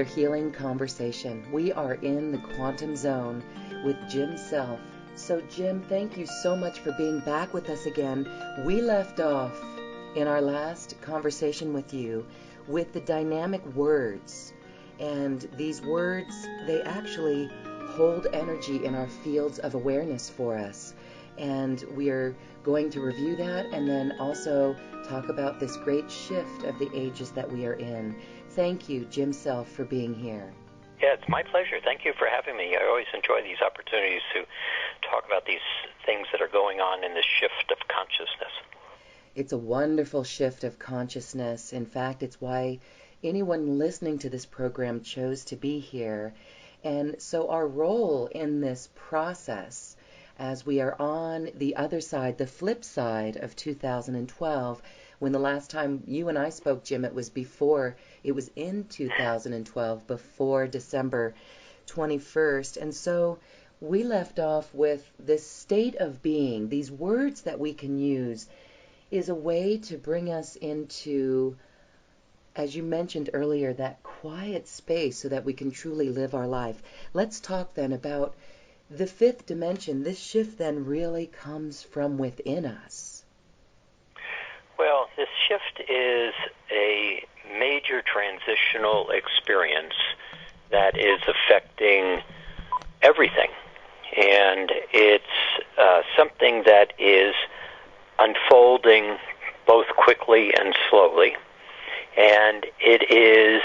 healing conversation. We are in the quantum zone with Jim Self. So Jim, thank you so much for being back with us again. We left off in our last conversation with you with the dynamic words. And these words, they actually hold energy in our fields of awareness for us. And we are going to review that and then also talk about this great shift of the ages that we are in. Thank you, Jim Self, for being here. Yeah, it's my pleasure. Thank you for having me. I always enjoy these opportunities to talk about these things that are going on in this shift of consciousness. It's a wonderful shift of consciousness. In fact, it's why anyone listening to this program chose to be here. And so our role in this process, as we are on the other side, the flip side of 2012, when the last time you and I spoke, Jim, it was in 2012, before December 21st. And so we left off with this state of being. These words that we can use is a way to bring us into, as you mentioned earlier, that quiet space so that we can truly live our life. Let's talk then about the fifth dimension. This shift then really comes from within us. Well, this shift is a major transitional experience that is affecting everything. And it's something that is unfolding both quickly and slowly. And it is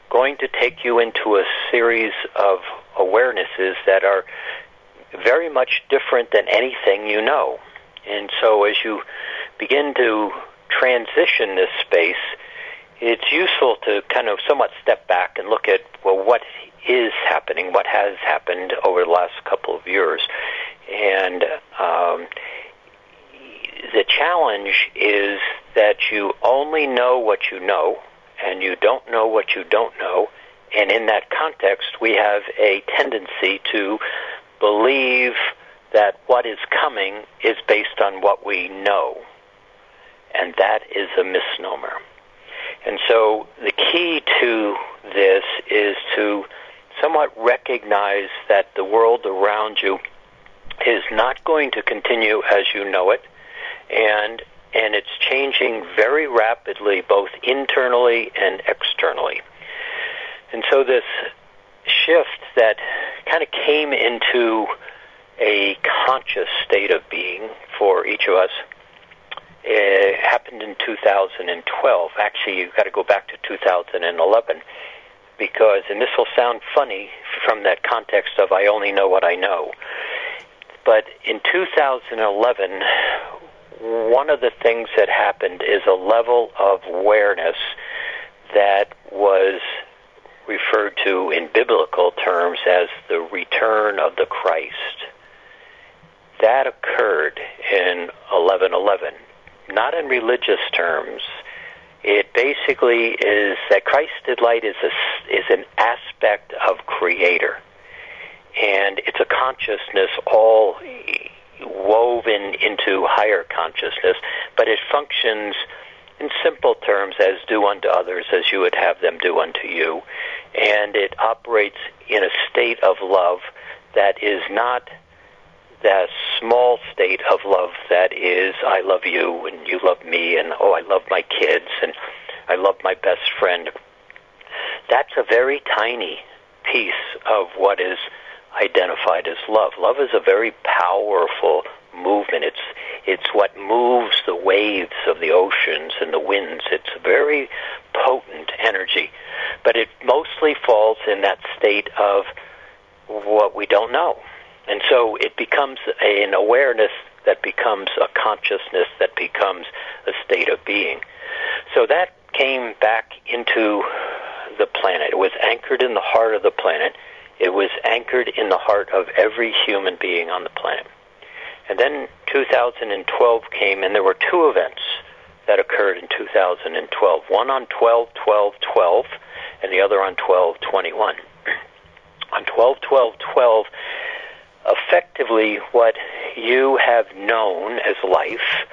going to take you into a series of awarenesses that are very much different than anything you know. And so as you begin to transition this space, it's useful to kind of somewhat step back and look at, well, what is happening, what has happened over the last couple of years. And the challenge is that you only know what you know, and you don't know what you don't know. And in that context, we have a tendency to believe that what is coming is based on what we know. And that is a misnomer. And so the key to this is to somewhat recognize that the world around you is not going to continue as you know it, and it's changing very rapidly, both internally and externally. And so this shift that kind of came into a conscious state of being for each of us, it happened in 2012. Actually, you've got to go back to 2011 because, and this will sound funny from that context of I only know what I know, but in 2011, one of the things that happened is a level of awareness that was referred to in biblical terms as the return of the Christ. That occurred in 11:11. Not in religious terms. It basically is that Christed light is an aspect of Creator. And it's a consciousness all woven into higher consciousness, but it functions in simple terms as do unto others as you would have them do unto you. And it operates in a state of love that is not that small state of love that is, I love you and you love me and, oh, I love my kids and I love my best friend. That's a very tiny piece of what is identified as love. Love is a very powerful movement. It's what moves the waves of the oceans and the winds. It's a very potent energy. But it mostly falls in that state of what we don't know. And so it becomes an awareness that becomes a consciousness that becomes a state of being. So that came back into the planet. It was anchored in the heart of the planet. It was anchored in the heart of every human being on the planet. And then 2012 came, and there were two events that occurred in 2012. One on 12/12/12, and the other on 12/21. On 12/12/12, effectively what you have known as life,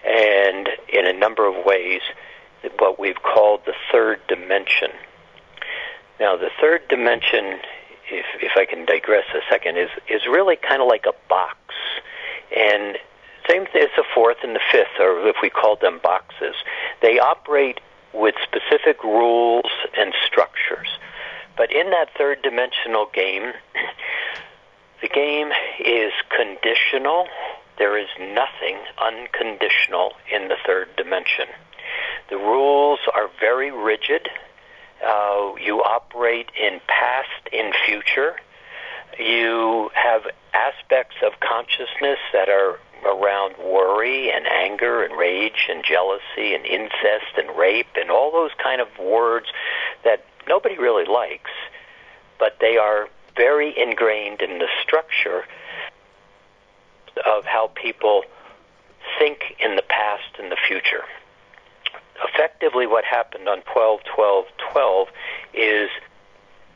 and in a number of ways, what we've called the third dimension. Now, the third dimension, if I can digress a second, is really kind of like a box. And same thing as the fourth and the fifth, or if we called them boxes. They operate with specific rules and structures. But in that third dimensional game, the game is conditional. There is nothing unconditional in the third dimension. The rules are very rigid. You operate in past, in future. You have aspects of consciousness that are around worry and anger and rage and jealousy and incest and rape and all those kind of words that nobody really likes, but they are very ingrained in the structure of how people think in the past and the future. Effectively, what happened on 12-12-12 is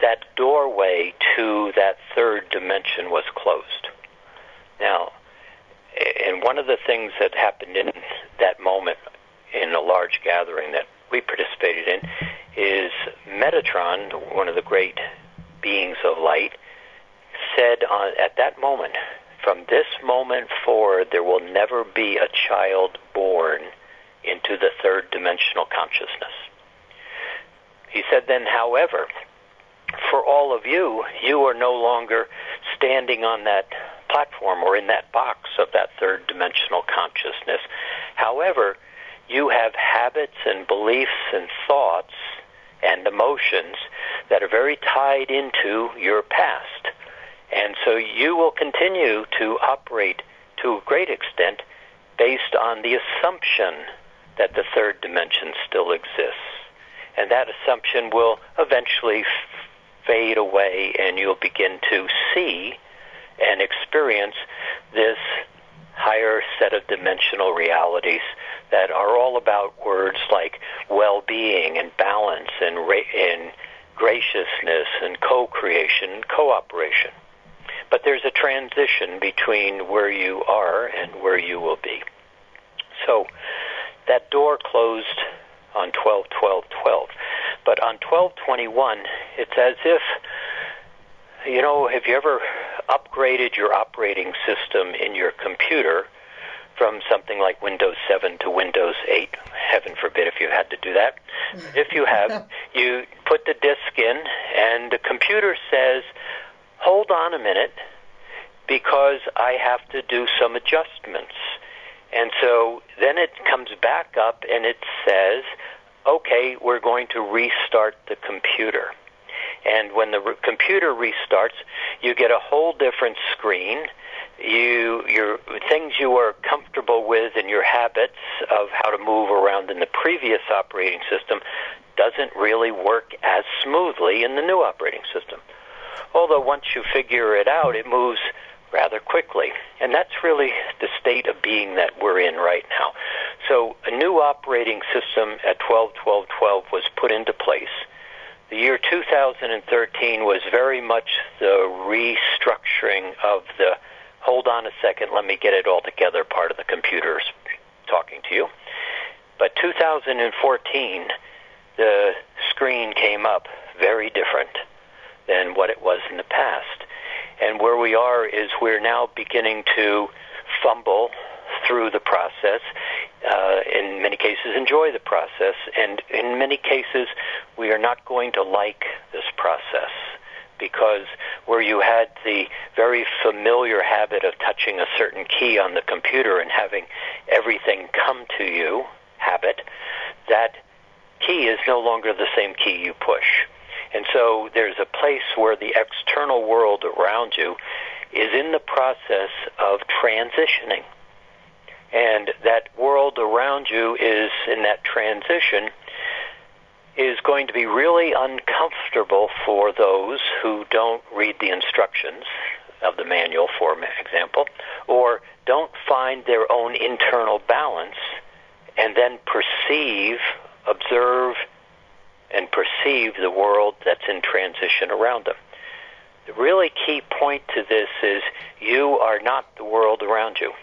that doorway to that third dimension was closed. Now, and one of the things that happened in that moment in a large gathering that we participated in is Metatron, one of the great beings of light, said at that moment, from this moment forward, there will never be a child born into the third dimensional consciousness. He said then, however, for all of you, you are no longer standing on that platform or in that box of that third dimensional consciousness. However, you have habits and beliefs and thoughts and emotions that are very tied into your past. And so you will continue to operate to a great extent based on the assumption that the third dimension still exists. And that assumption will eventually fade away, and you'll begin to see and experience this higher set of dimensional realities that are all about words like well-being and balance and graciousness and co-creation and cooperation. But there's a transition between where you are and where you will be. So that door closed on 12-12-12. But on 12-21, it's as if, have you ever upgraded your operating system in your computer from something like Windows 7 to Windows 8? Heaven forbid if you had to do that. If you have, you put the disk in, and the computer says, hold on a minute, because I have to do some adjustments. And so then it comes back up and it says, okay, we're going to restart the computer. And when the computer restarts, you get a whole different screen. Your things you are comfortable with and your habits of how to move around in the previous operating system doesn't really work as smoothly in the new operating system. Although once you figure it out, it moves rather quickly. And that's really the state of being that we're in right now. So a new operating system at 12-12-12 was put into place. The year 2013 was very much the restructuring of the hold on a second, let me get it all together part of the computers talking to you. But 2014, the screen came up very different than what it was in the past. And where we are is we're now beginning to fumble through the process, in many cases enjoy the process, and in many cases we are not going to like this process, because where you had the very familiar habit of touching a certain key on the computer and having everything come to you, habit, that key is no longer the same key you push. And so there's a place where the external world around you is in the process of transitioning. And that world around you is in that transition is going to be really uncomfortable for those who don't read the instructions of the manual, for example, or don't find their own internal balance and then observe and perceive the world that's in transition around them. The really key point to this is you are not the world around you.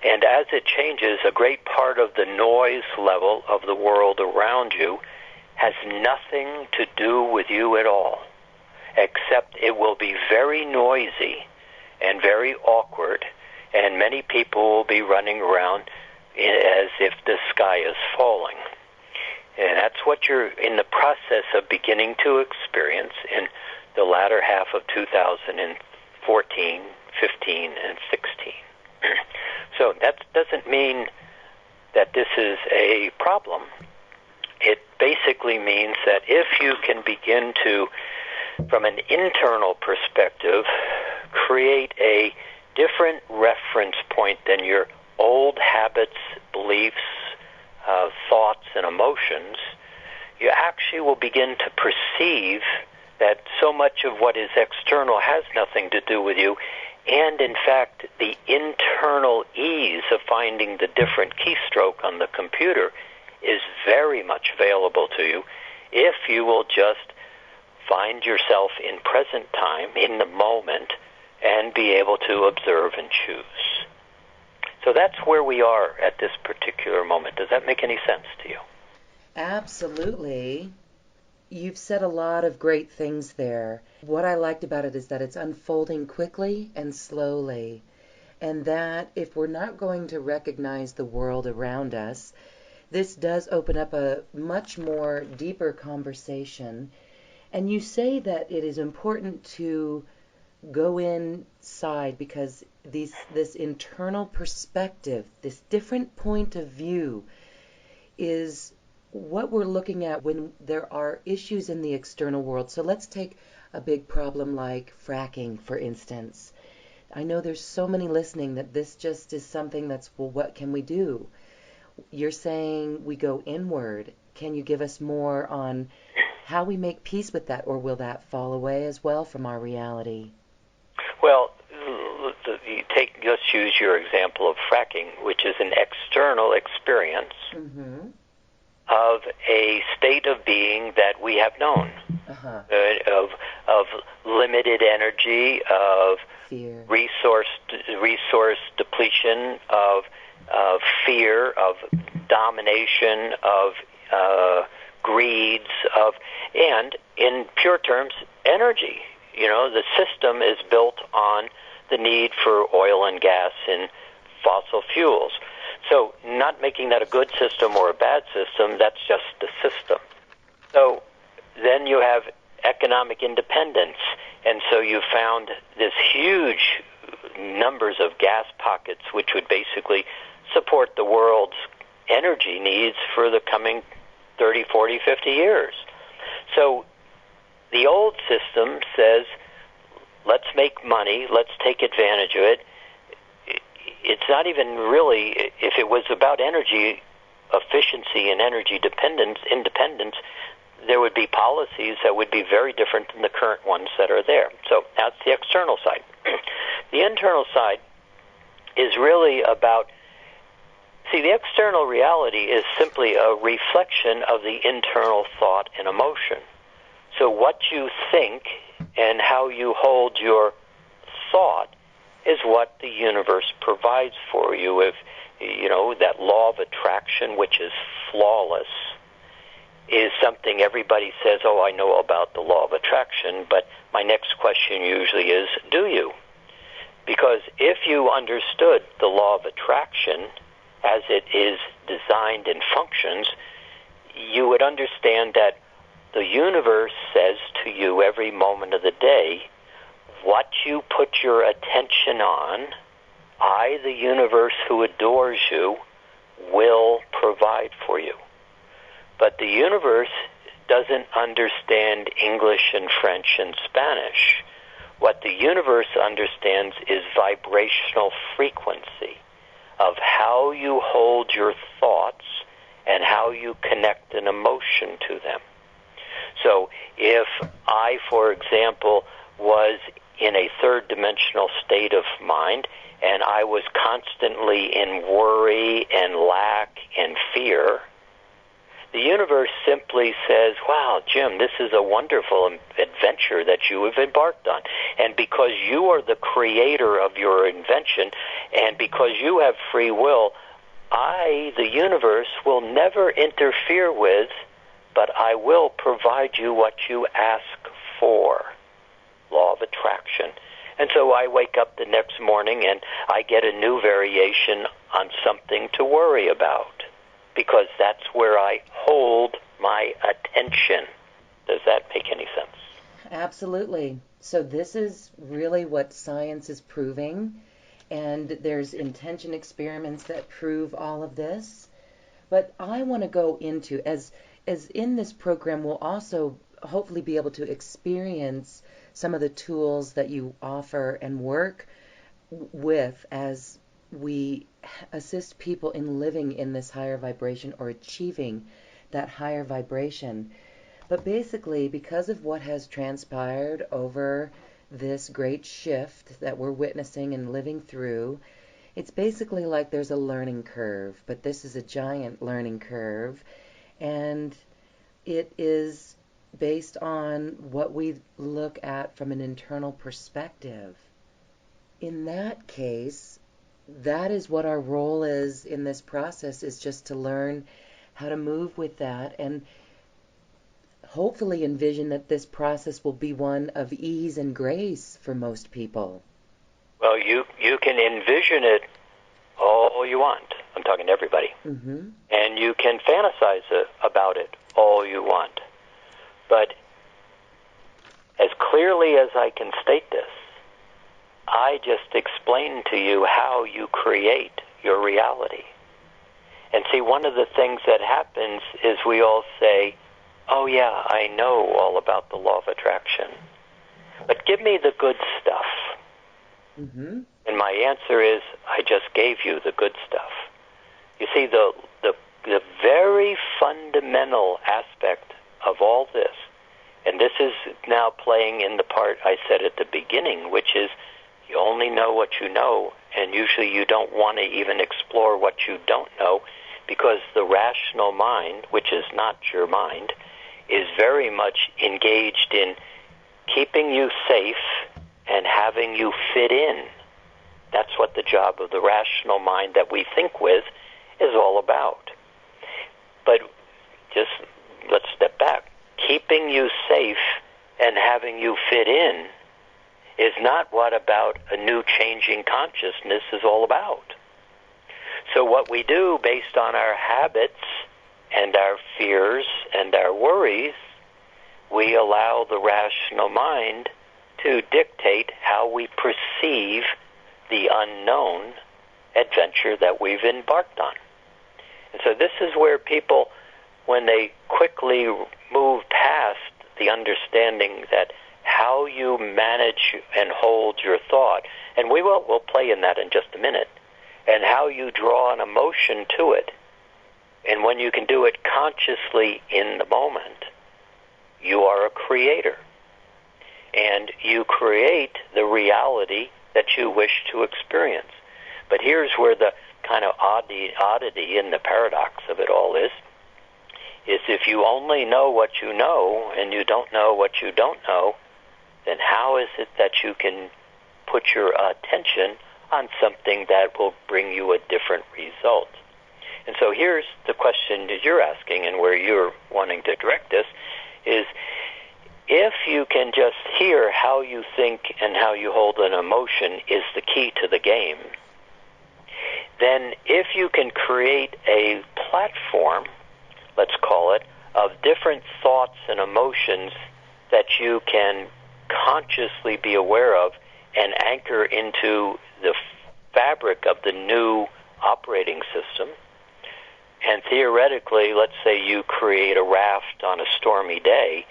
And as it changes, a great part of the noise level of the world around you has nothing to do with you at all, except it will be very noisy and very awkward, and many people will be running around as if the sky is falling. And that's what you're in the process of beginning to experience in the latter half of 2014, 15, and 16. So that doesn't mean that this is a problem. It basically means that if you can begin to, from an internal perspective, create a different reference point than your old habits, beliefs, thoughts, and emotions, you actually will begin to perceive that so much of what is external has nothing to do with you, and in fact, the internal ease of finding the different keystroke on the computer is very much available to you if you will just find yourself in present time, in the moment, and be able to observe and choose. So that's where we are at this particular moment. Does that make any sense to you? Absolutely. You've said a lot of great things there. What I liked about it is that it's unfolding quickly and slowly, and that if we're not going to recognize the world around us, this does open up a much more deeper conversation. And you say that it is important to go inside because this internal perspective, this different point of view, is what we're looking at when there are issues in the external world. So let's take a big problem like fracking, for instance. I know there's so many listening that this just is something that's, well, what can we do? You're saying we go inward. Can you give us more on how we make peace with that, or will that fall away as well from our reality? Well, let's use your example of fracking, which is an external experience of a state of being that we have known, of limited energy, of fear, resource depletion, of fear, of domination, of greeds, and in pure terms, energy. You know, the system is built on the need for oil and gas and fossil fuels. So not making that a good system or a bad system, that's just the system. So then you have economic independence, and so you found this huge numbers of gas pockets which would basically support the world's energy needs for the coming 30, 40, 50 years. So the old system says, let's make money, let's take advantage of it. It's not even really, if it was about energy efficiency and energy independence, there would be policies that would be very different than the current ones that are there. So that's the external side. The internal side is really about, see, the external reality is simply a reflection of the internal thought and emotion. So what you think and how you hold your thought is what the universe provides for you. If, you know, that law of attraction, which is flawless, is something everybody says, oh, I know about the law of attraction, but my next question usually is, do you? Because if you understood the law of attraction as it is designed and functions, you would understand that the universe says to you every moment of the day, what you put your attention on, I, the universe who adores you, will provide for you. But the universe doesn't understand English and French and Spanish. What the universe understands is vibrational frequency of how you hold your thoughts and how you connect an emotion to them. So if I, for example, was in a third-dimensional state of mind and I was constantly in worry and lack and fear, the universe simply says, wow, Jim, this is a wonderful adventure that you have embarked on. And because you are the creator of your invention and because you have free will, I, the universe, will never interfere with but I will provide you what you ask for. Law of attraction. And so I wake up the next morning and I get a new variation on something to worry about, because that's where I hold my attention. Does that make any sense? Absolutely. So this is really what science is proving, and there's intention experiments that prove all of this. But I want to go into, as in this program, we'll also hopefully be able to experience some of the tools that you offer and work with as we assist people in living in this higher vibration or achieving that higher vibration. But basically, because of what has transpired over this great shift that we're witnessing and living through, it's basically like there's a learning curve, but this is a giant learning curve, and it is based on what we look at from an internal perspective. In that case, that is what our role is in this process, is just to learn how to move with that and hopefully envision that this process will be one of ease and grace for most people. Well, you can envision it all you want. I'm talking to everybody. Mm-hmm. And you can fantasize about it all you want. But as clearly as I can state this, I just explained to you how you create your reality. And see, one of the things that happens is we all say, oh yeah, I know all about the law of attraction, but give me the good stuff. Mm-hmm. And my answer is, I just gave you the good stuff. You see, the very fundamental aspect of all this, and this is now playing in the part I said at the beginning, which is you only know what you know, and usually you don't want to even explore what you don't know, because the rational mind, which is not your mind, is very much engaged in keeping you safe and having you fit in. That's what the job of the rational mind that we think with is all about. But just let's step back. Keeping you safe and having you fit in is not what about a new changing consciousness is all about. So what we do based on our habits and our fears and our worries, we allow the rational mind to dictate how we perceive the unknown adventure that we've embarked on. And so this is where people, when they quickly move past the understanding that how you manage and hold your thought, and we'll play in that in just a minute, and how you draw an emotion to it, and when you can do it consciously in the moment, you are a creator. And you create the reality that you wish to experience. But here's where the kind of oddity in the paradox of it all is if you only know what you know and you don't know what you don't know, then how is it that you can put your attention on something that will bring you a different result? And so here's the question that you're asking, and where you're wanting to direct this, is if you can just hear how you think and how you hold an emotion is the key to the game, then if you can create a platform, let's call it, of different thoughts and emotions that you can consciously be aware of and anchor into the fabric of the new operating system, and theoretically, let's say you create a raft on a stormy day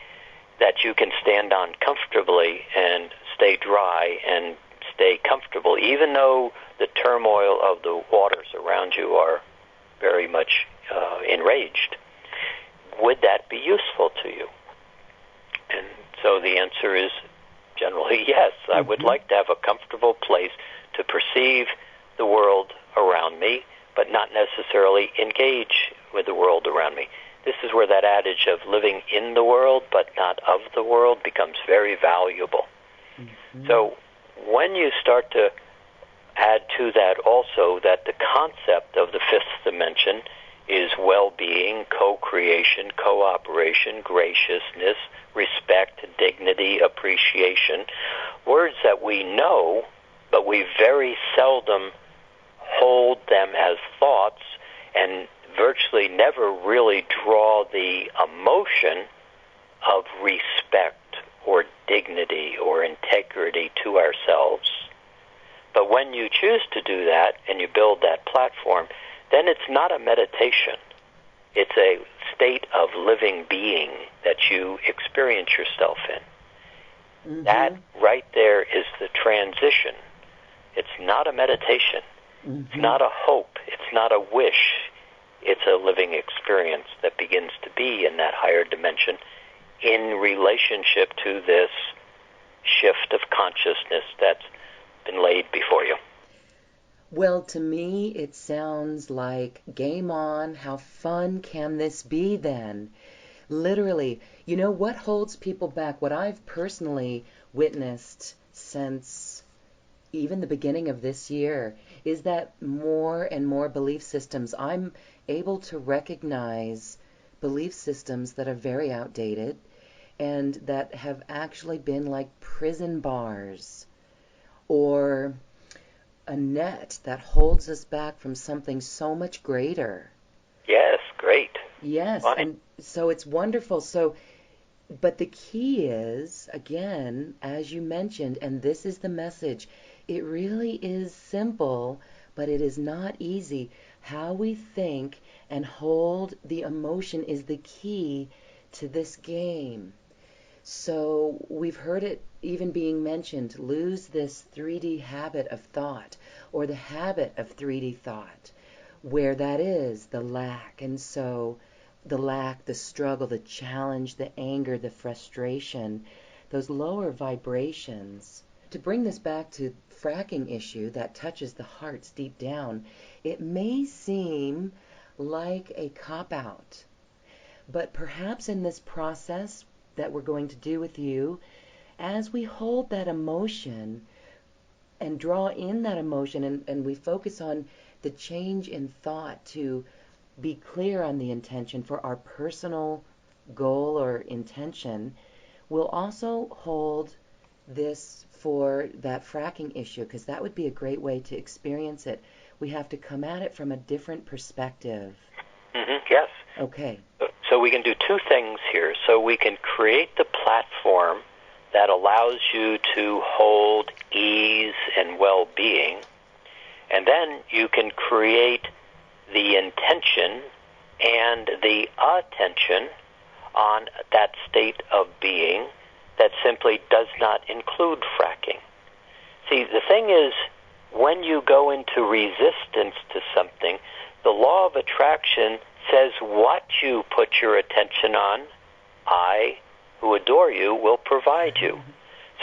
that you can stand on comfortably and stay dry and stay comfortable, even though the turmoil of the waters around you are very much enraged. Would that be useful to you? And so the answer is generally yes. Mm-hmm. I would like to have a comfortable place to perceive the world around me, but not necessarily engage with the world around me. This is where that adage of living in the world but not of the world becomes very valuable. Mm-hmm. So when you start to add to that also that the concept of the fifth dimension is well-being, co-creation, cooperation, graciousness, respect, dignity, appreciation. Words that we know, but we very seldom hold them as thoughts and virtually never really draw the emotion of respect or dignity or integrity to ourselves. But when you choose to do that and you build that platform, then it's not a meditation. It's a state of living being that you experience yourself in. Mm-hmm. That right there is the transition. It's not a meditation. Mm-hmm. It's not a hope. It's not a wish. It's a living experience that begins to be in that higher dimension in relationship to this shift of consciousness that's been laid before you. Well, to me, it sounds like game on. How fun can this be then? Literally, you know what holds people back? What I've personally witnessed since even the beginning of this year is that more and more belief systems, I'm able to recognize belief systems that are very outdated and that have actually been like prison bars or a net that holds us back from something so much greater. Yes, great. Yes, Fine. And so it's wonderful. So, but the key is, again, as you mentioned, and this is the message, it really is simple, but it is not easy. How we think and hold the emotion is the key to this game. So we've heard it even being mentioned, lose this 3D habit of thought or the habit of 3D thought, where that is the lack. And so the lack, the struggle, the challenge, the anger, the frustration, those lower vibrations. To bring this back to fracking issue that touches the hearts deep down, it may seem like a cop-out, but perhaps in this process that we're going to do with you, as we hold that emotion and draw in that emotion and we focus on the change in thought to be clear on the intention for our personal goal or intention, we'll also hold this for that fracking issue, because that would be a great way to experience it. We have to come at it from a different perspective. Mm-hmm. Yes. Okay. So we can do two things here. So we can create the platform that allows you to hold ease and well-being, and then you can create the intention and the attention on that state of being that simply does not include fracking. See, the thing is, when you go into resistance to something, the law of attraction says what you put your attention on, I, who adore you, will provide you.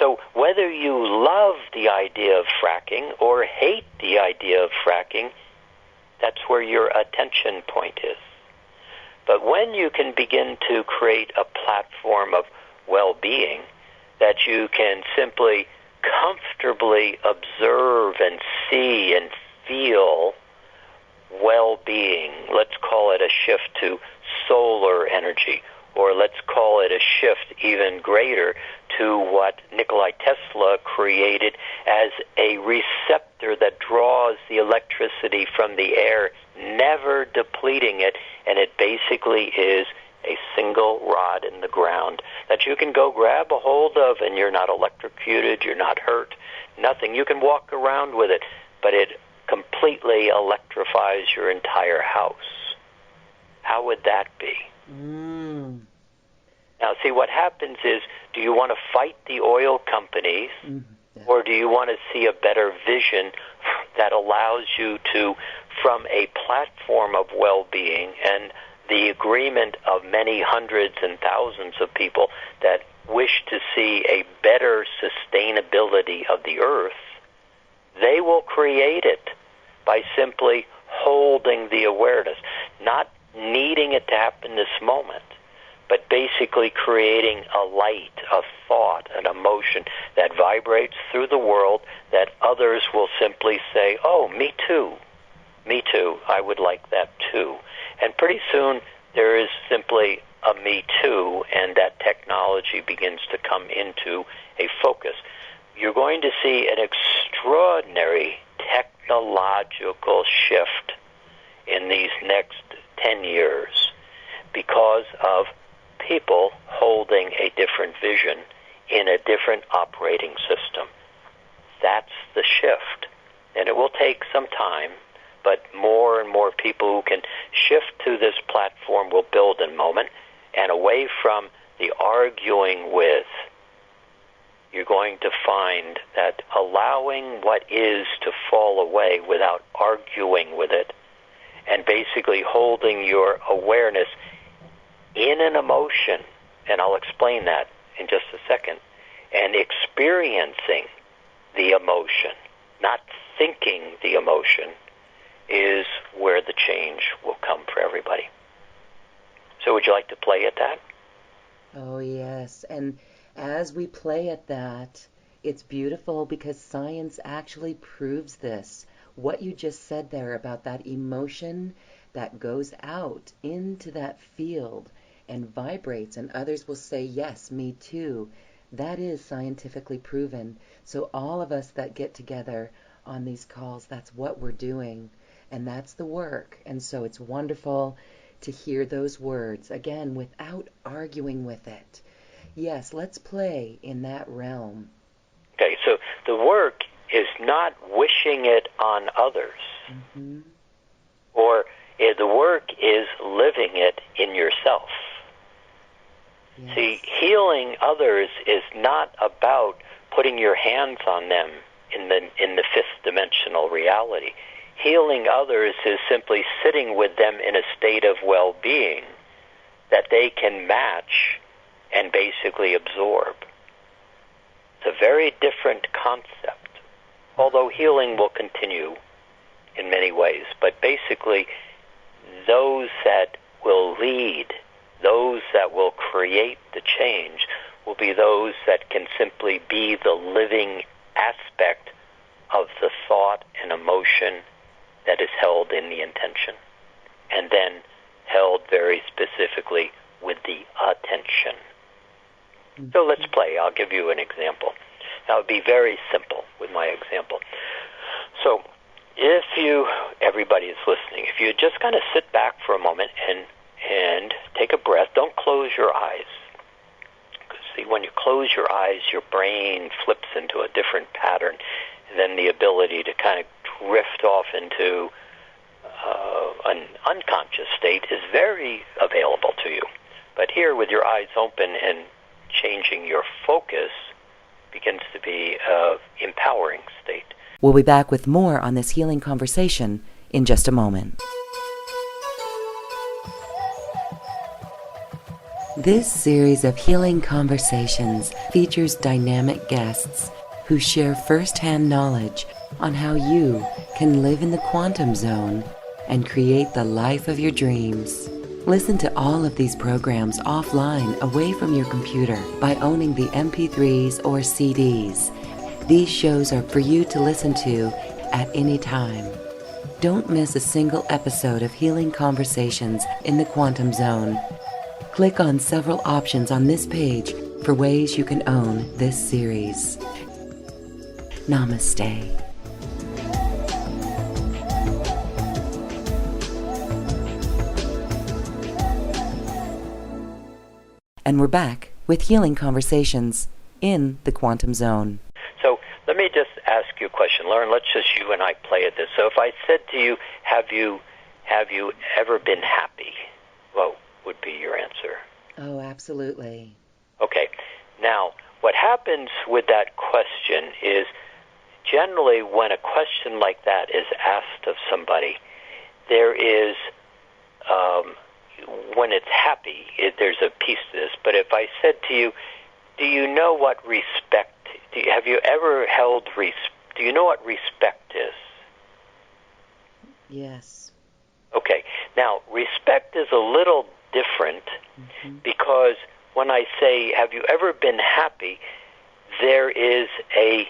So whether you love the idea of fracking or hate the idea of fracking, that's where your attention point is. But when you can begin to create a platform of well-being that you can simply comfortably observe and see and feel well-being, let's call it a shift to solar energy, or let's call it a shift even greater to what Nikola Tesla created as a receptor that draws the electricity from the air, never depleting it, and it basically is a single rod in the ground that you can go grab a hold of, and you're not electrocuted, you're not hurt, nothing. You can walk around with it, but it completely electrifies your entire house. How would that be? Mm. Now, see, what happens is, do you want to fight the oil companies, or do you want to see a better vision that allows you to, from a platform of well-being and the agreement of many hundreds and thousands of people that wish to see a better sustainability of the earth, they will create it by simply holding the awareness, not needing it to happen this moment, but basically creating a light, a thought, an emotion that vibrates through the world that others will simply say, oh, me too. me too, I would like that too. And pretty soon there is simply a me too, and that technology begins to come into a focus. You're going to see an extraordinary technological shift in these next 10 years because of people holding a different vision in a different operating system. That's the shift. And it will take some time, but more and more people who can shift to this platform will build in a moment, and away from the arguing with, you're going to find that allowing what is to fall away without arguing with it, and basically holding your awareness in an emotion, and I'll explain that in just a second, and experiencing the emotion, not thinking the emotion, is where the change will come for everybody. So would you like to play at that? Oh, yes. And as we play at that, it's beautiful because science actually proves this. What you just said there about that emotion that goes out into that field and vibrates, and others will say, yes, me too. That is scientifically proven. So all of us that get together on these calls, that's what we're doing, and that's the work. And so it's wonderful to hear those words, again, without arguing with it. Yes, let's play in that realm. Okay, so the work is not wishing it on others, or the work is living it in yourself. Yes. See, healing others is not about putting your hands on them in the fifth dimensional reality. Healing others is simply sitting with them in a state of well-being that they can match and basically absorb. It's a very different concept, although healing will continue in many ways. But basically, those that will lead, those that will create the change, will be those that can simply be the living aspect of the thought and emotion that is held in the intention, and then held very specifically with the attention. So let's play. I'll give you an example. Now, it'll be very simple with my example. So if everybody is listening, if you just kind of sit back for a moment and take a breath, don't close your eyes. Because see, when you close your eyes, your brain flips into a different pattern, and then the ability to kind of drift off into an unconscious state is very available to you. But here, with your eyes open and changing your focus, begins to be an empowering state. We'll be back with more on this healing conversation in just a moment. This series of healing conversations features dynamic guests who share first-hand knowledge on how you can live in the quantum zone and create the life of your dreams. Listen to all of these programs offline, away from your computer, by owning the MP3s or CDs. These shows are for you to listen to at any time. Don't miss a single episode of Healing Conversations in the Quantum Zone. Click on several options on this page for ways you can own this series. Namaste. And we're back with Healing Conversations in the Quantum Zone. So let me just ask you a question. Lauren, let's just you and I play at this. So if I said to you, have you ever been happy? What would be your answer? Oh, absolutely. Okay. Now, what happens with that question is generally when a question like that is asked of somebody, there is, when it's happy, there's a piece to this. But if I said to you, do you know what respect, have you ever held, do you know what respect is? Yes. Okay. Now, respect is a little different because when I say, have you ever been happy, there is a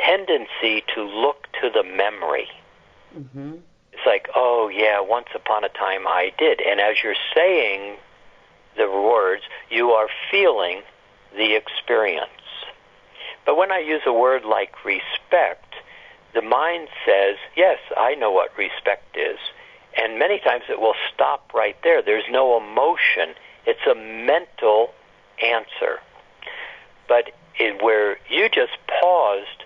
tendency to look to the memory. like, oh yeah, once upon a time I did. And as you're saying the words, you are feeling the experience. But when I use a word like respect, the mind says, yes, I know what respect is. And many times it will stop right there. There's no emotion. It's a mental answer. But where you just paused,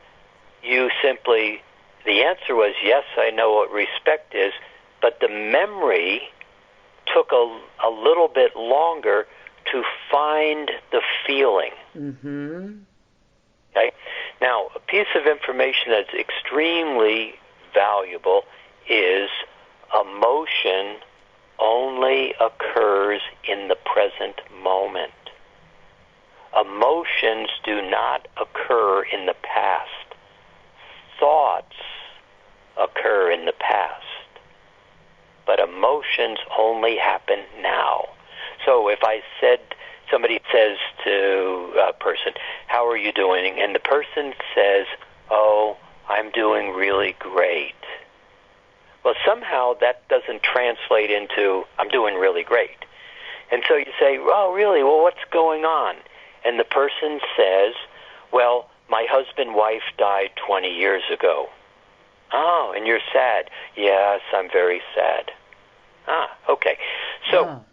you simply, the answer was, yes, I know what respect is, but the memory took a little bit longer to find the feeling. Mm-hmm. Okay? Now, a piece of information that's extremely valuable is emotion only occurs in the present moment. Emotions do not occur in the past. Thoughts occur in the past. But emotions only happen now. So if somebody says to a person, how are you doing? And the person says, oh, I'm doing really great. Well, somehow that doesn't translate into, I'm doing really great. And so you say, oh, really? Well, what's going on? And the person says, well, my husband-wife died 20 years ago. Oh, and you're sad. Yes, I'm very sad. Ah, okay. So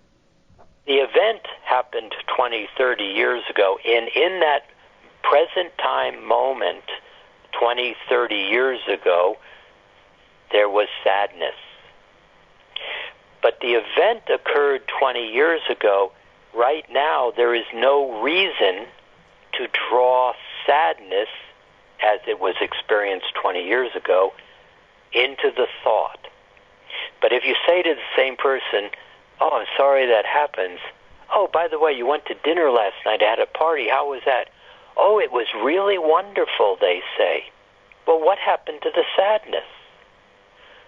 the event happened 20, 30 years ago. And in that present time moment, 20, 30 years ago, there was sadness. But the event occurred 20 years ago. Right now, there is no reason to draw sadness, as it was experienced 20 years ago, into the thought. But if you say to the same person, oh, I'm sorry that happens. Oh, by the way, you went to dinner last night, I had a party, how was that? Oh, it was really wonderful, they say. Well, what happened to the sadness?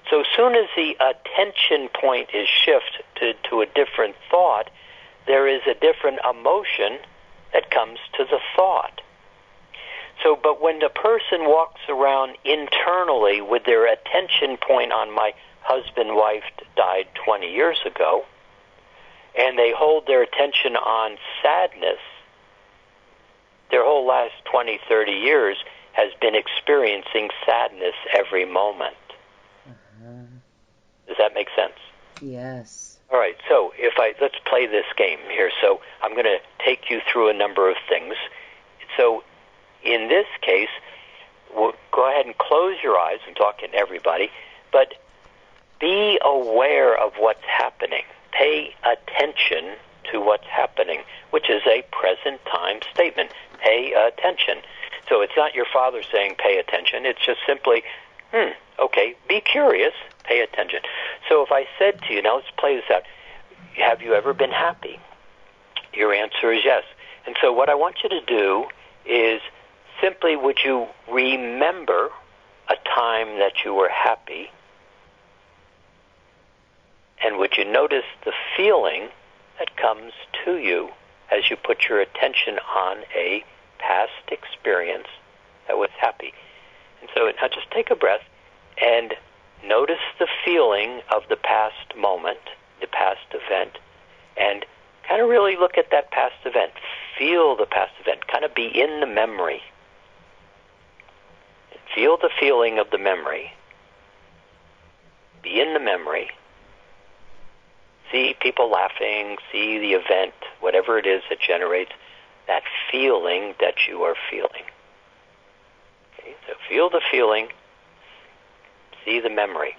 So as soon as the attention point is shifted to a different thought, there is a different emotion that comes to the thought. So, but when the person walks around internally with their attention point on my husband-wife died 20 years ago, and they hold their attention on sadness, their whole last 20, 30 years has been experiencing sadness every moment. Does that make sense? Yes. All right, so let's play this game here. So I'm going to take you through a number of things. So in this case, we'll go ahead and close your eyes. I'm talking to everybody, but be aware of what's happening. Pay attention to what's happening, which is a present time statement. Pay attention. So it's not your father saying pay attention. It's just simply, okay, be curious, pay attention. So if I said to you, now let's play this out, have you ever been happy? Your answer is yes. And so what I want you to do is simply, would you remember a time that you were happy? And would you notice the feeling that comes to you as you put your attention on a past experience that was happy? And so now just take a breath and notice the feeling of the past moment, the past event, and kind of really look at that past event. Feel the past event. Kind of be in the memory. Feel the feeling of the memory. Be in the memory. See people laughing, see the event, whatever it is that generates that feeling that you are feeling. Okay, so feel the feeling, see the memory.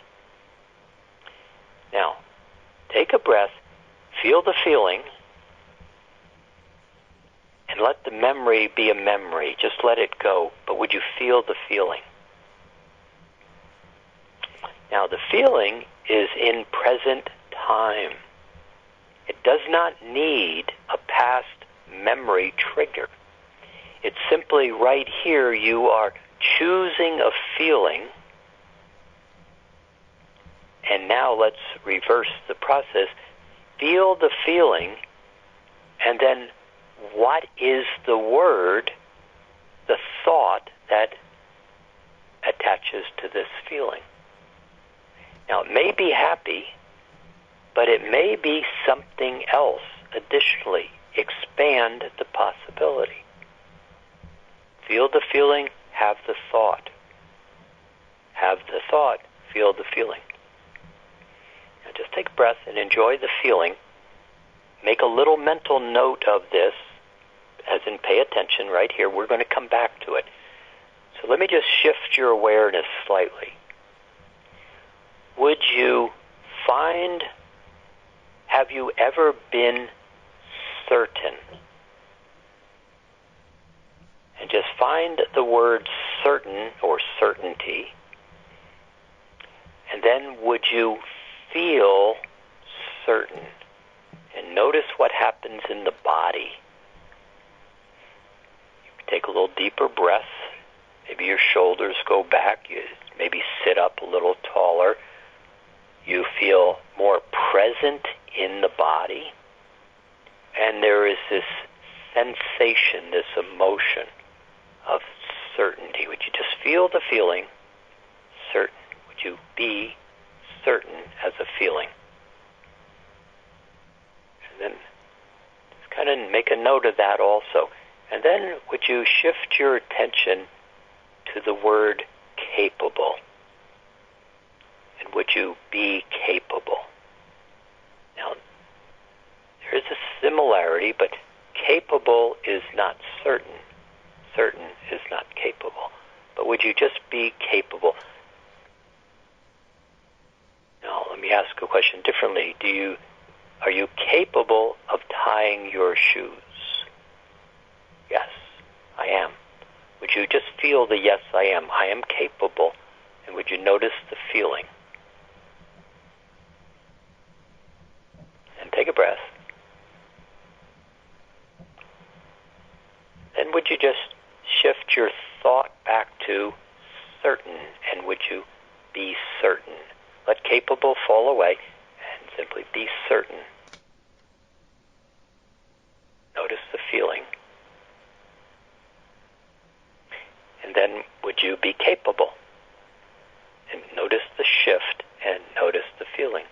Now, take a breath, feel the feeling, and let the memory be a memory. Just let it go, but would you feel the feeling? Now, the feeling is in present time. It does not need a past memory trigger. It's simply right here you are choosing a feeling. And now let's reverse the process. Feel the feeling, and then what is the word, the thought that attaches to this feeling? Now, it may be happy, but it may be something else additionally. Expand the possibility. Feel the feeling, have the thought. Have the thought, feel the feeling. Now just take a breath and enjoy the feeling. Make a little mental note of this, as in pay attention right here. We're going to come back to it. So let me just shift your awareness slightly. Would you find, have you ever been certain? And just find the word certain or certainty. And then would you feel certain? And notice what happens in the body. Take a little deeper breath. Maybe your shoulders go back. You maybe sit up a little taller. You feel more present in the body. And there is this sensation, this emotion of certainty. Would you just feel the feeling? Certain. Would you be certain as a feeling? And then just kind of make a note of that also. And then would you shift your attention to the word capable? And would you be capable? Now, there is a similarity, but capable is not certain. Certain is not capable. But would you just be capable? Now, let me ask a question differently. Are you capable of tying your shoes? Yes, I am. Would you just feel the yes, I am? I am capable. And would you notice the feeling? And take a breath. Then would you just shift your thought back to certain, and would you be certain? Let capable fall away and simply be certain. Notice the feeling. And then would you be capable? And notice the shift and notice the feeling.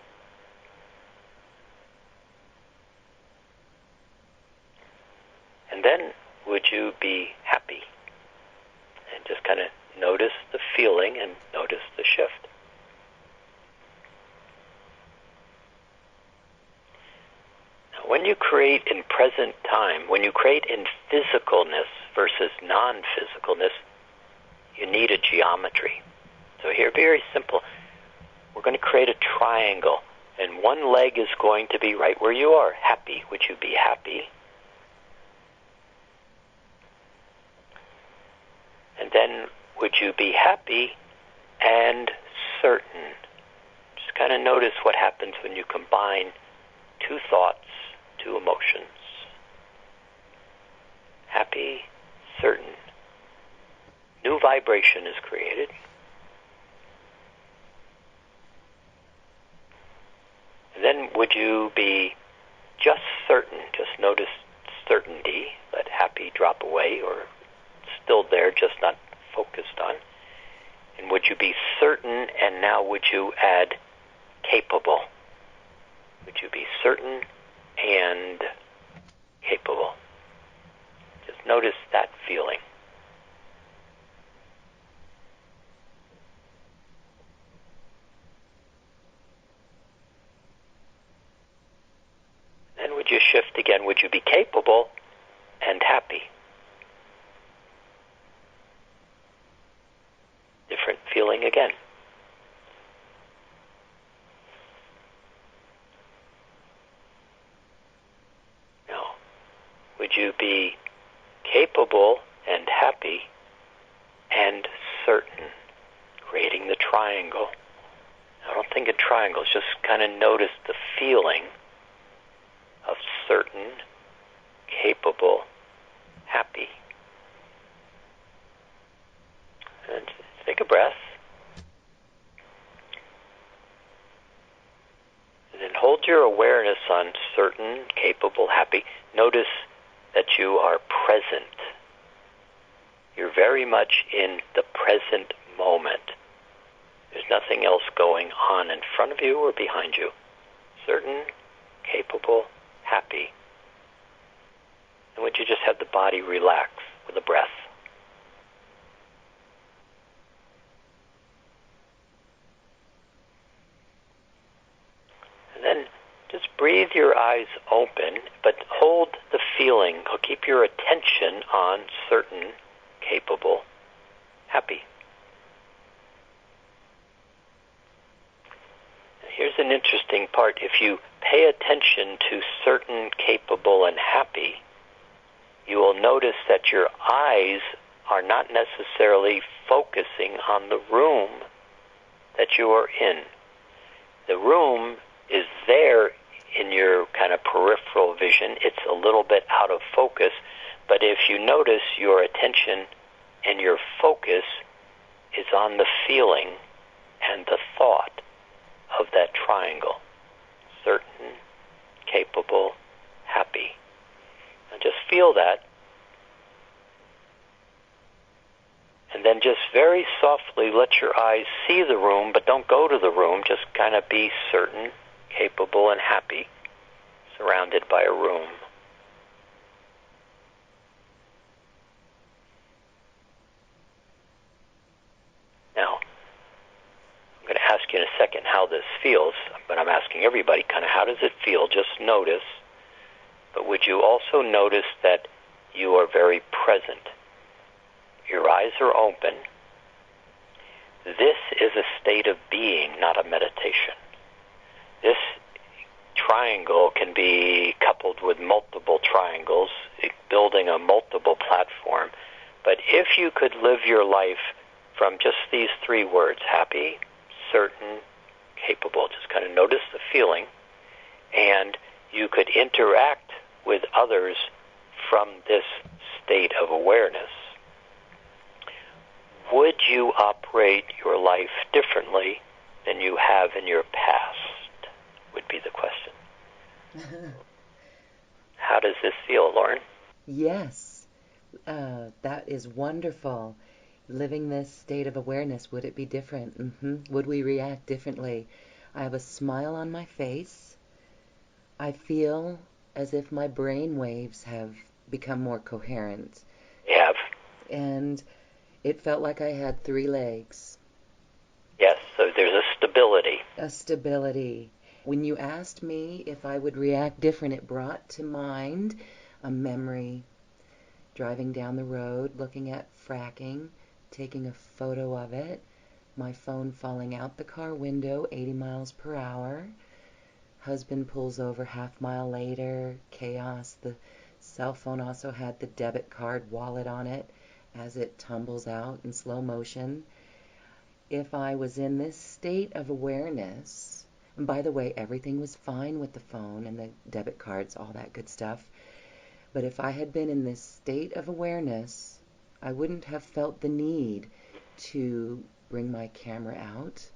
And then would you be happy? And just kind of notice the feeling and notice the shift. Now, when you create in present time, when you create in physicalness versus non-physicalness, you need a geometry. So here, very simple. We're going to create a triangle, and one leg is going to be right where you are. Happy. Would you be happy? And then would you be happy and certain? Just kind of notice what happens when you combine two thoughts, two emotions. Happy, certain. New vibration is created. And then would you be just certain? Just notice certainty. Let happy drop away, or still there, just not focused on. And would you be certain, and now would you add capable? Would you be certain and capable? Just notice that feeling. Then would you shift again? Would you be capable and happy? Different feeling again. Now, would you be capable and happy and certain? Creating the triangle. I don't think in triangles, just kind of notice the feeling of certain, capable, happy. And take a breath. And then hold your awareness on certain, capable, happy. Notice that you are present. You're very much in the present moment. There's nothing else going on in front of you or behind you. Certain, capable, happy. And would you just have the body relax with a breath? And then just breathe your eyes open, but hold the feeling, or keep your attention on certain, capable, happy. Here's an interesting part. If you pay attention to certain, capable, and happy, you will notice that your eyes are not necessarily focusing on the room that you are in. The room is there in your kind of peripheral vision. It's a little bit out of focus, but if you notice, your attention and your focus is on the feeling and the thought of that triangle. Certain, capable, happy. And just feel that. And then just very softly let your eyes see the room, but don't go to the room. Just kind of be certain, capable, and happy, surrounded by a room. Now, I'm going to ask you in a second how this feels, but I'm asking everybody kind of how does it feel? Just notice. But would you also notice that you are very present? Your eyes are open. This is a state of being, not a meditation. This triangle can be coupled with multiple triangles, building a multiple platform. But if you could live your life from just these three words, happy, certain, capable, just kind of notice the feeling, and you could interact with others from this state of awareness, would you operate your life differently than you have in your past, would be the question. How does this feel, Lauren? Yes, that is wonderful. Living this state of awareness, would it be different? Would we react differently? I have a smile on my face. I feel as if my brain waves have become more coherent. They have. And it felt like I had three legs. Yes, so there's a stability. A stability. When you asked me if I would react different, it brought to mind a memory. Driving down the road, looking at fracking, taking a photo of it, my phone falling out the car window, 80 miles per hour. Husband pulls over half-mile later, chaos. The cell phone also had the debit card wallet on it as it tumbles out in slow motion. If I was in this state of awareness, and by the way, everything was fine with the phone and the debit cards, all that good stuff, but if I had been in this state of awareness, I wouldn't have felt the need to bring my camera out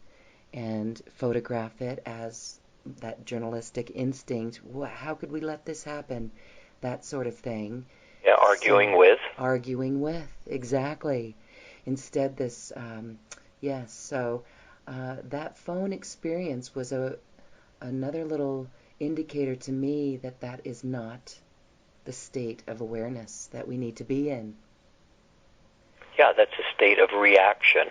and photograph it as that journalistic instinct. How could we let this happen? That sort of thing. Yeah, arguing with. Arguing with, exactly. Instead, this, yes, so that phone experience was another little indicator to me that that is not the state of awareness that we need to be in. Yeah, that's a state of reaction.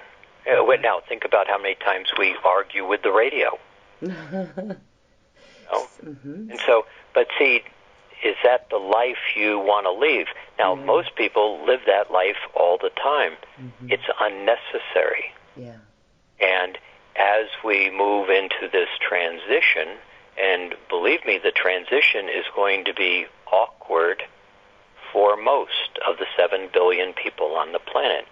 Now, think about how many times we argue with the radio. And so, but see, is that the life you want to lead? Now, most people live that life all the time. It's unnecessary. Yeah. And as we move into this transition, and believe me, the transition is going to be awkward for most of the 7 billion people on the planet.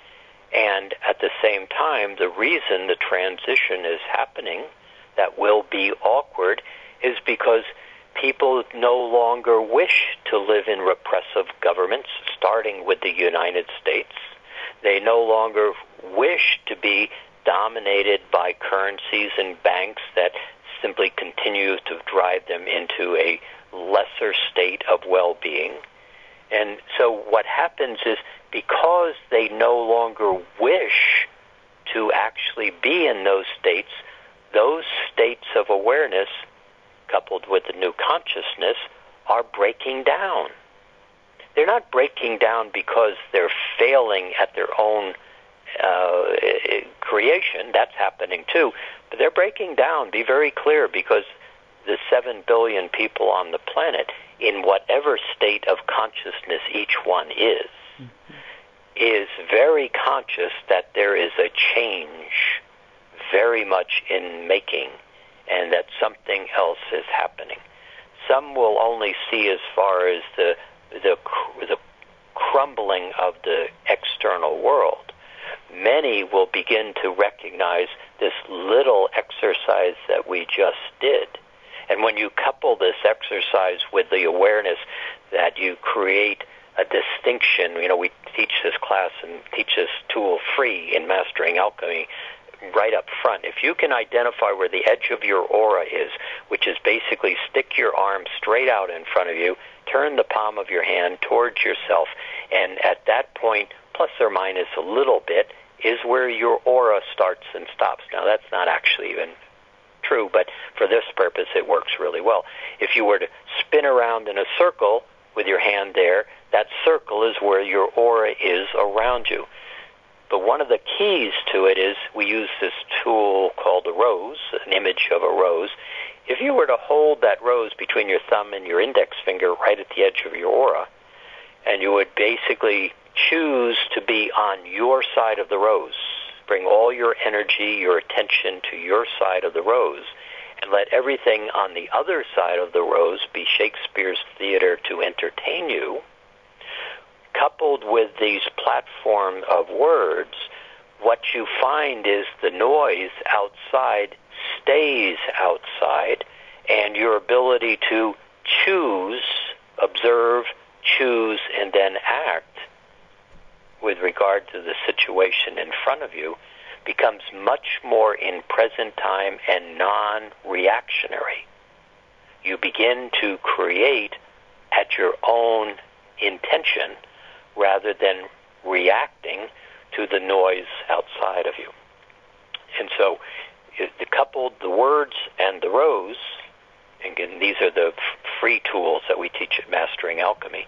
And at the same time, the reason the transition is happening that will be awkward is because people no longer wish to live in repressive governments, starting with the United States. They no longer wish to be dominated by currencies and banks that simply continue to drive them into a lesser state of well-being. And so what happens is, because they no longer wish to actually be in those states, those states of awareness, coupled with the new consciousness, are breaking down. They're not breaking down because they're failing at their own creation. That's happening too. But they're breaking down, be very clear, because the 7 billion people on the planet, in whatever state of consciousness each one is very conscious that there is a change very much in making and that something else is happening. Some will only see as far as the crumbling of the external world. Many will begin to recognize this little exercise that we just did. And when you couple this exercise with the awareness that you create a distinction, we teach this class and teach this tool free in Mastering Alchemy right up front. If you can identify where the edge of your aura is, which is basically stick your arm straight out in front of you, turn the palm of your hand towards yourself, and at that point, plus or minus a little bit, is where your aura starts and stops. Now, that's not actually even true, but for this purpose, it works really well. If you were to spin around in a circle with your hand there, that circle is where your aura is around you. But one of the keys to it is we use this tool called a rose, an image of a rose. If you were to hold that rose between your thumb and your index finger right at the edge of your aura, and you would basically choose to be on your side of the rose, bring all your energy, your attention to your side of the rose, and let everything on the other side of the rose be Shakespeare's theater to entertain you, coupled with these platform of words, what you find is the noise outside stays outside, and your ability to choose, observe, choose, and then act with regard to the situation in front of you becomes much more in present time and non-reactionary. You begin to create at your own intention rather than reacting to the noise outside of you. And so, coupled the words and the rose, and again, these are the free tools that we teach at Mastering Alchemy,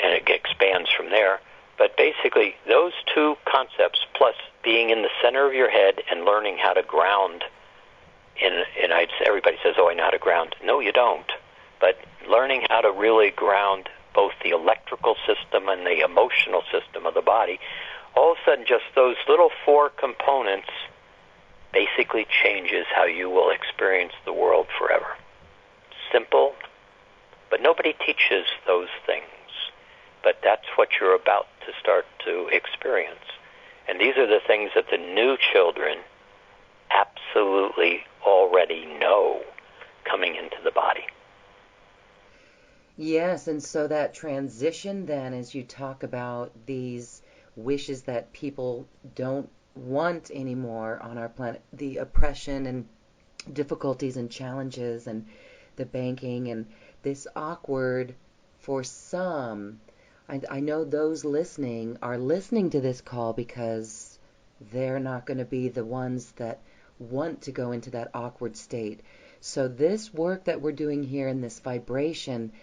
and it expands from there. But basically, those two concepts, plus being in the center of your head and learning how to ground, everybody says, I know how to ground. No, you don't. But learning how to really ground both the electrical system and the emotional system of the body, all of a sudden just those little 4 components basically changes how you will experience the world forever. Simple, but nobody teaches those things. But that's what you're about to start to experience. And these are the things that the new children absolutely already know coming into the body. Yes, and so that transition then, as you talk about these wishes that people don't want anymore on our planet, the oppression and difficulties and challenges and the banking and this awkward for some. I know those listening are listening to this call because they're not going to be the ones that want to go into that awkward state. So this work that we're doing here in this vibration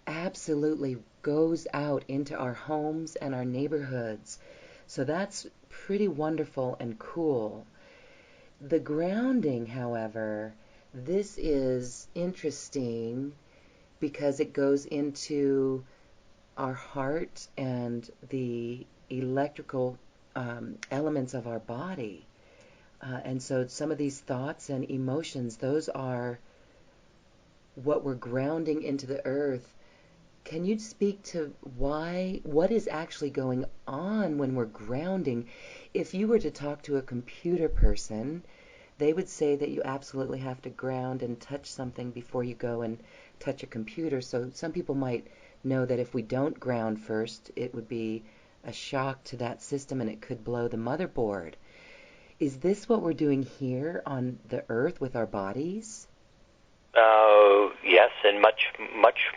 absolutely goes out into our homes and our neighborhoods. So that's pretty wonderful and cool. The grounding, however, this is interesting because it goes into our heart and the electrical elements of our body. And so some of these thoughts and emotions, those are what we're grounding into the earth. Can you speak to what is actually going on when we're grounding? If you were to talk to a computer person, they would say that you absolutely have to ground and touch something before you go and touch a computer. So some people might know that if we don't ground first, it would be a shock to that system and it could blow the motherboard. Is this what we're doing here on the earth with our bodies? Yes, and much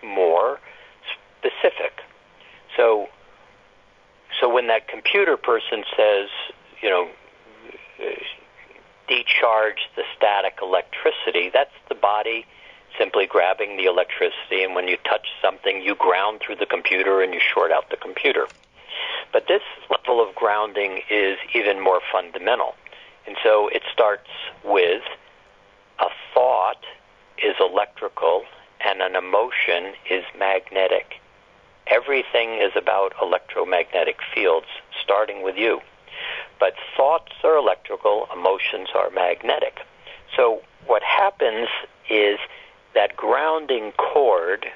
more specific. So when that computer person says, decharge discharge the static electricity. That's the body simply grabbing the electricity, and when you touch something, you ground through the computer and you short out the computer. But this level of grounding is even more fundamental. And so it starts with a thought is electrical and an emotion is magnetic. Everything is about electromagnetic fields, starting with you. But thoughts are electrical, emotions are magnetic. So what happens is that grounding cord,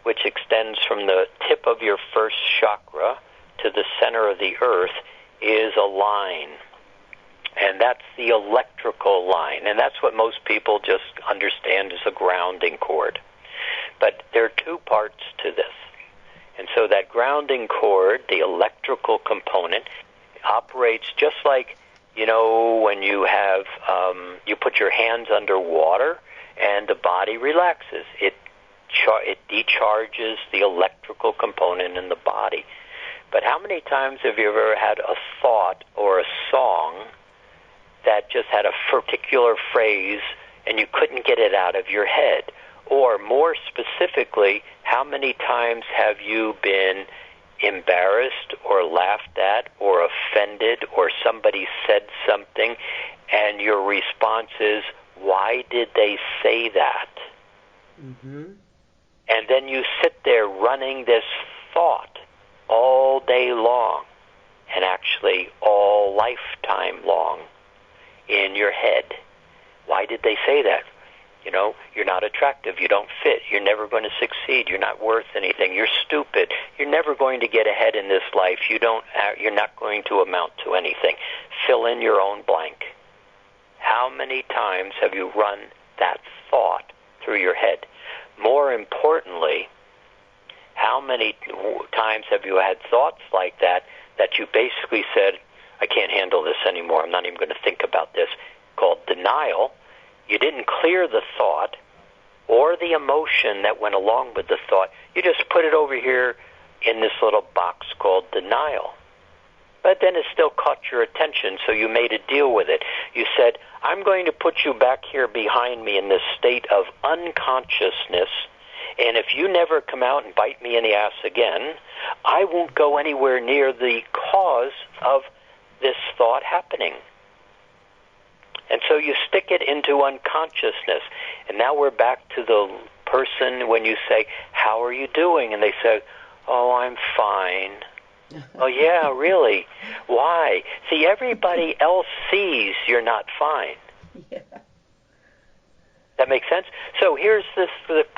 which extends from the tip of your first chakra to the center of the earth, is a line. And that's the electrical line. And that's what most people just understand as a grounding cord. But there are two parts to this. And so that grounding cord, the electrical component, operates just like, when you have, you put your hands under water and the body relaxes. It decharges the electrical component in the body. But how many times have you ever had a thought or a song that just had a particular phrase and you couldn't get it out of your head? Or more specifically, how many times have you been embarrassed or laughed at or offended, or somebody said something and your response is, why did they say that? Mm-hmm. And then you sit there running this thought all day long, and actually all lifetime long in your head. Why did they say that? You're not attractive, you don't fit, you're never going to succeed, you're not worth anything, you're stupid, you're never going to get ahead in this life, you're not going to amount to anything. Fill in your own blank. How many times have you run that thought through your head? More importantly, how many times have you had thoughts like that you basically said, I can't handle this anymore, I'm not even going to think about this, called denial. You didn't clear the thought or the emotion that went along with the thought. You just put it over here in this little box called denial. But then it still caught your attention, so you made a deal with it. You said, I'm going to put you back here behind me in this state of unconsciousness, and if you never come out and bite me in the ass again, I won't go anywhere near the cause of this thought happening. And so you stick it into unconsciousness. And now we're back to the person when you say, how are you doing? And they say, oh, I'm fine. Oh, yeah, really? Why? See, everybody else sees you're not fine. Yeah. That makes sense? So here's this.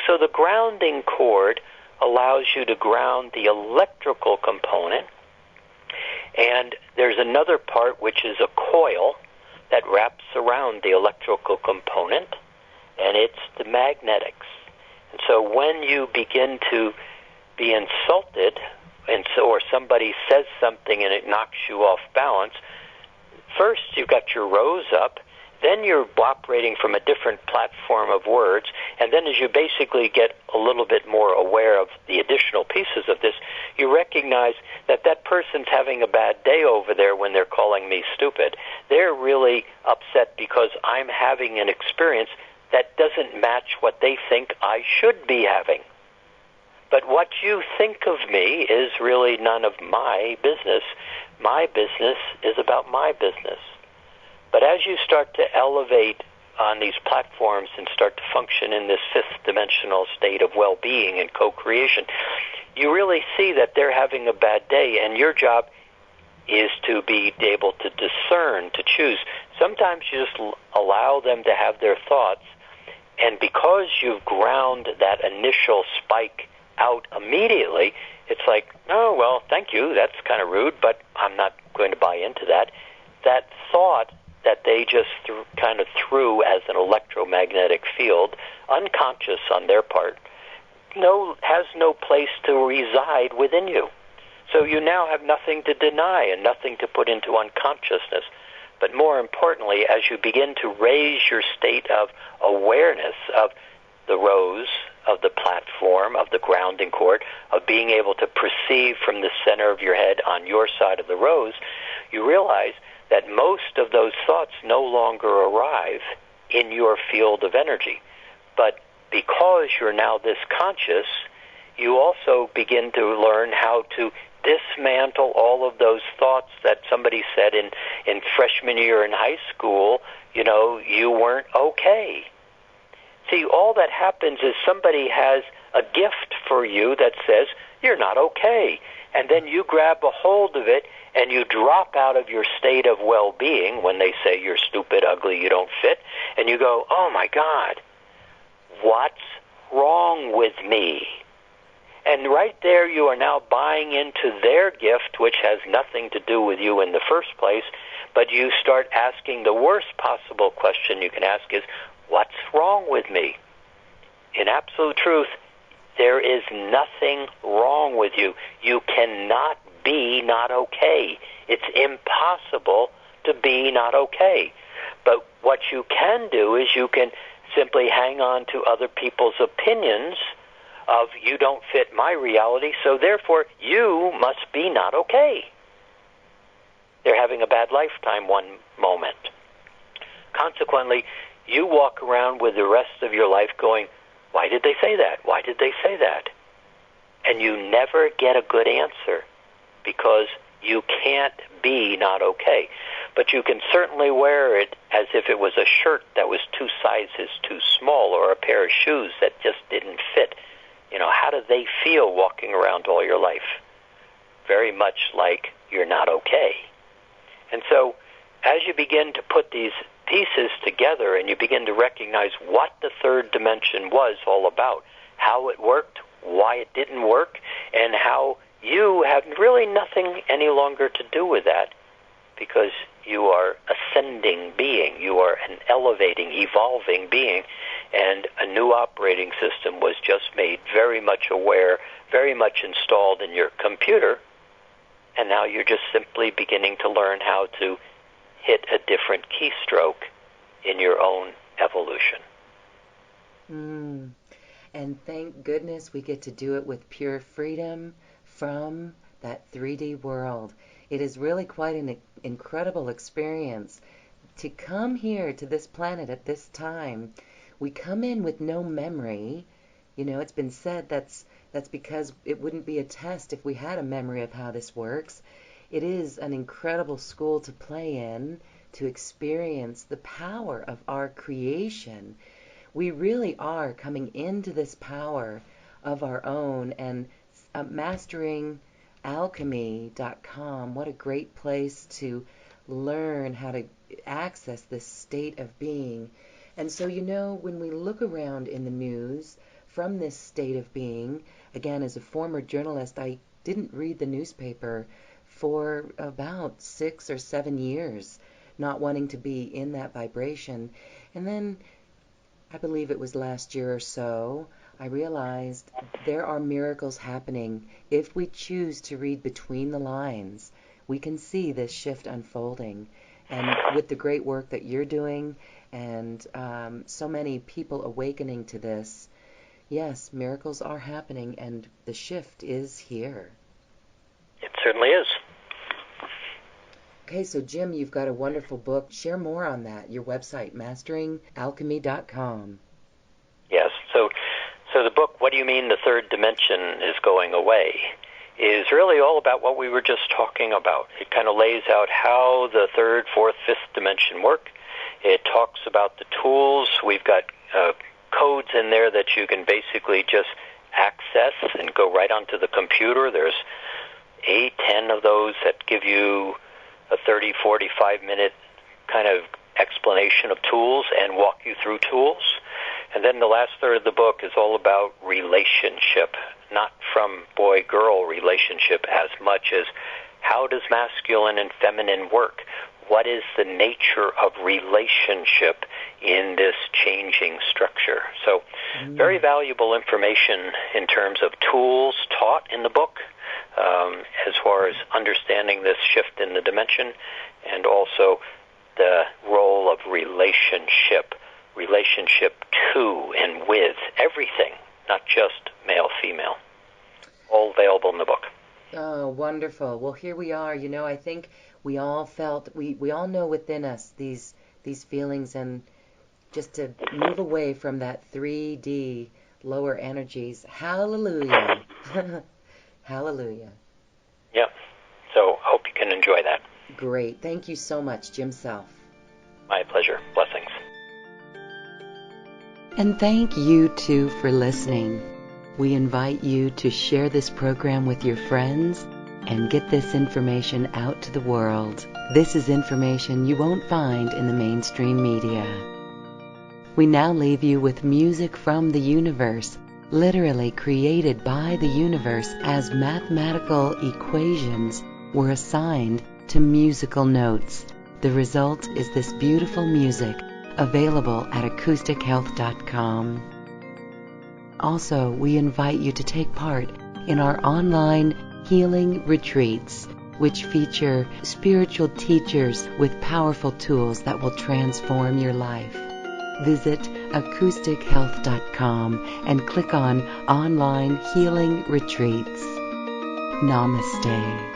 So the grounding cord allows you to ground the electrical component. And there's another part, which is a coil that wraps around the electrical component, and it's the magnetics. And so when you begin to be insulted, or somebody says something and it knocks you off balance, first you've got your rose up, then you're operating from a different platform of words, and then as you basically get a little bit more aware of the additional pieces of this, you recognize that that person's having a bad day over there when they're calling me stupid. They're really upset because I'm having an experience that doesn't match what they think I should be having. But what you think of me is really none of my business. My business is about my business. But as you start to elevate on these platforms and start to function in this fifth dimensional state of well-being and co-creation, you really see that they're having a bad day, and your job is to be able to discern, to choose. Sometimes you just allow them to have their thoughts, and because you've ground that initial spike out immediately, it's like, oh, well, thank you, that's kind of rude, but I'm not going to buy into that. That thought that they just kind of threw as an electromagnetic field, unconscious on their part, has no place to reside within you. So you now have nothing to deny and nothing to put into unconsciousness. But more importantly, as you begin to raise your state of awareness of the rose, of the platform, of the grounding cord, of being able to perceive from the center of your head on your side of the rose, you realize that most of those thoughts no longer arrive in your field of energy. But because you're now this conscious, you also begin to learn how to dismantle all of those thoughts that somebody said in freshman year in high school, you weren't okay. See, all that happens is somebody has a gift for you that says, you're not okay. And then you grab a hold of it and you drop out of your state of well-being when they say you're stupid, ugly, you don't fit, and you go, oh my God, what's wrong with me? And right there you are now buying into their gift, which has nothing to do with you in the first place, but you start asking the worst possible question you can ask is, what's wrong with me? In absolute truth, there is nothing wrong with you. You cannot be not okay. It's impossible to be not okay. But what you can do is you can simply hang on to other people's opinions of you don't fit my reality, so therefore you must be not okay. They're having a bad lifetime one moment. Consequently, you walk around with the rest of your life going, why did they say that? Why did they say that? And you never get a good answer because you can't be not okay. But you can certainly wear it as if it was a shirt that was 2 sizes too small or a pair of shoes that just didn't fit. How do they feel walking around all your life? Very much like you're not okay. And so as you begin to put these pieces together and you begin to recognize what the third dimension was all about, how it worked, why it didn't work, and how you have really nothing any longer to do with that because you are ascending being, you are an elevating, evolving being, and a new operating system was just made very much aware, very much installed in your computer, and now you're just simply beginning to learn how to hit a different keystroke in your own evolution. And thank goodness we get to do it with pure freedom from that 3D world. It is really quite an incredible experience to come here to this planet at this time. We come in with no memory. It's been said that's because it wouldn't be a test if we had a memory of how this works. It is an incredible school to play in, to experience the power of our creation. We really are coming into this power of our own, and mastering Alchemy.com, what a great place to learn how to access this state of being. And so, when we look around in the news from this state of being, again, as a former journalist, I didn't read the newspaper for about 6 or 7 years, not wanting to be in that vibration. And then, I believe it was last year or so, I realized there are miracles happening. If we choose to read between the lines, we can see this shift unfolding. And with the great work that you're doing and so many people awakening to this, yes, miracles are happening and the shift is here. It certainly is. Okay, so Jim, you've got a wonderful book. Share more on that, your website, masteringalchemy.com. Yes, so the book, What Do You Mean the Third Dimension is Going Away, is really all about what we were just talking about. It kind of lays out how the third, fourth, fifth dimension work. It talks about the tools. We've got codes in there that you can basically just access and go right onto the computer. There's 8, 10 of those that give you a 30, 45-minute kind of explanation of tools and walk you through tools. And then the last third of the book is all about relationship, not from boy-girl relationship as much as how does masculine and feminine work? What is the nature of relationship in this changing structure? So very valuable information in terms of tools taught in the book, as far as understanding this shift in the dimension, and also the role of relationship to and with everything, not just male, female. All available in the book. Oh, wonderful. Well, here we are. I think we all felt, we all know within us these feelings, and just to move away from that 3D lower energies. Hallelujah. Hallelujah. Yep. So hope you can enjoy that. Great. Thank you so much, Jim Self. My pleasure. Blessings. And thank you too for listening. We invite you to share this program with your friends and get this information out to the world. This is information you won't find in the mainstream media. We now leave you with music from the universe, literally created by the universe as mathematical equations were assigned to musical notes. The result is this beautiful music available at acoustichealth.com. Also, we invite you to take part in our online healing retreats, which feature spiritual teachers with powerful tools that will transform your life. Visit acoustichealth.com and click on Online Healing Retreats. Namaste.